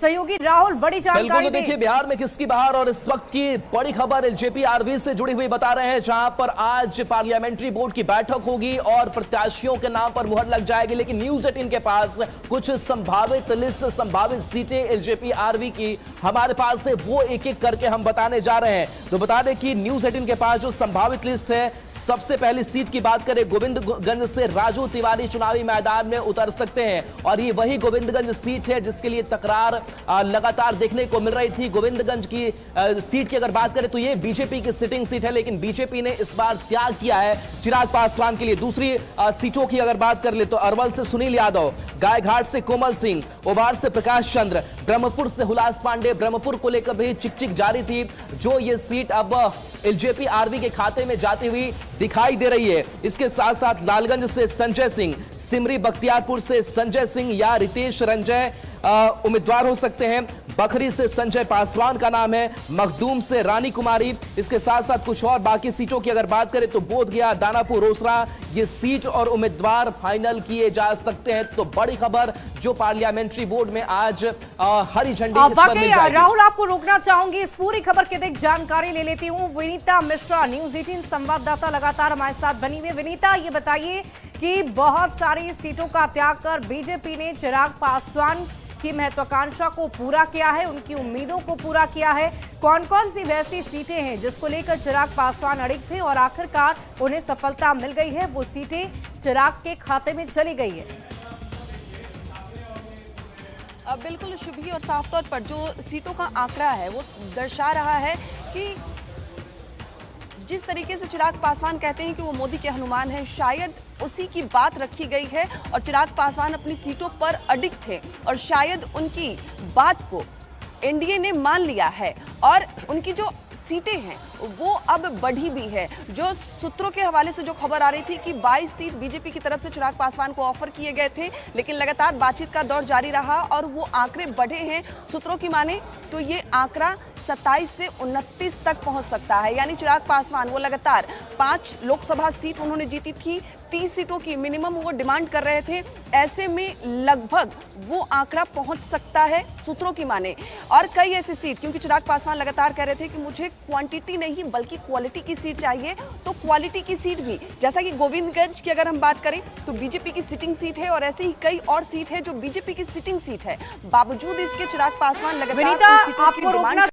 सहयोगी राहुल बड़ी जानकारी देखिए बिहार में किसकी बहार और इस वक्त की बड़ी खबर एलजेपी आरवी से जुड़ी हुई बता रहे हैं, जहां पर आज पार्लियामेंट्री बोर्ड की बैठक होगी और प्रत्याशियों के नाम पर मुहर लग जाएगी। लेकिन न्यूज 18 के पास कुछ संभावित लिस्ट, संभावित सीटें एलजेपी आरवी की हमारे पास है, वो एक एक करके हम बताने जा रहे हैं। तो बता दें कि न्यूज 18 के पास जो संभावित लिस्ट है, सबसे पहली सीट की बात करें, गोविंदगंज से राजू तिवारी चुनावी मैदान में उतर सकते हैं और ये वही गोविंदगंज सीट है जिसके लिए तकरार लगातार देखने को मिल रही थी। गोविंदगंज की सीट की अगर बात करें तो ये बीजेपी की सिटिंग सीट है, लेकिन बीजेपी ने इस बार त्याग किया है चिराग पासवान के लिए। दूसरी सीटों की अगर बात कर ले तो अरवल से सुनील यादव, गायघाट से कोमल सिंह, ओबार से प्रकाश चंद्र, ब्रह्मपुर से हुलास पांडे। ब्रह्मपुर को लेकर भी चिक जारी थी, जो ये सीट अब एलजेपी आरवी के खाते में जाती हुई दिखाई दे रही है। इसके साथ साथ लालगंज से संजय सिंह, सिमरी बख्तियारपुर से संजय सिंह या रितेश रंजय उम्मीदवार हो सकते हैं। बखरी से संजय पासवान का नाम है, मखदूम से रानी कुमारी। इसके साथ साथ कुछ और बाकी सीटों की अगर बात करें तो बोधगया, दानापुर, रोसड़ा, ये सीट और उम्मीदवार फाइनल किए जा सकते हैं। तो बड़ी खबर जो पार्लियामेंट्री बोर्ड में आज हरी झंडी इस पर मिल जाएगी। राहुल, आपको रोकना चाहूंगी, इस पूरी खबर की देख जानकारी ले लेती हूँ। विनीता मिश्रा, न्यूज 18 संवाददाता, लगातार हमारे साथ बनी हुई। विनीता, ये बताइए कि बहुत सारी सीटों का त्याग कर बीजेपी ने चिराग पासवान की महत्वाकांक्षा को पूरा किया है, उनकी उम्मीदों को पूरा किया है। कौन कौन सी वैसी सीटें हैं जिसको लेकर चिराग पासवान अड़िग थे और आखिरकार उन्हें सफलता मिल गई है, वो सीटें चिराग के खाते में चली गई है? बिल्कुल शुभी, और साफ तौर पर जो सीटों का आंकड़ा है वो दर्शा रहा है कि जिस तरीके से चिराग पासवान कहते हैं कि वो मोदी के हनुमान हैं, शायद उसी की बात रखी गई है और चिराग पासवान अपनी सीटों पर अडिग थे और शायद उनकी बात को एनडीए ने मान लिया है और उनकी जो सीटें हैं वो अब बढ़ी भी है। जो सूत्रों के हवाले से जो खबर आ रही थी कि 22 सीट बीजेपी की तरफ से चिराग पासवान को ऑफर किए गए थे, लेकिन लगातार बातचीत का दौर जारी रहा और वो आंकड़े बढ़े हैं। सूत्रों की माने तो ये आंकड़ा 27 से 29 तक पहुंच सकता है। यानी चिराग पासवान वो लगातार 5 लोकसभा सीट उन्होंने जीती थी, 30 सीटों की मिनिमम वो डिमांड कर रहे थे। ऐसे में लगभग वो आंकड़ा पहुंच सकता है सूत्रों की माने। और कई ऐसी सीट, क्योंकि चिराग पासवान लगातार कह रहे थे कि मुझे क्वांटिटी नहीं बल्कि क्वालिटी की सीट चाहिए, तो क्वालिटी की सीट भी, जैसा कि गोविंदगंज की अगर हम बात करें तो बीजेपी की सिटिंग सीट है और ऐसे ही कई और सीट है जो बीजेपी की सिटिंग सीट है। बावजूद इसके चिराग पासवान लगातार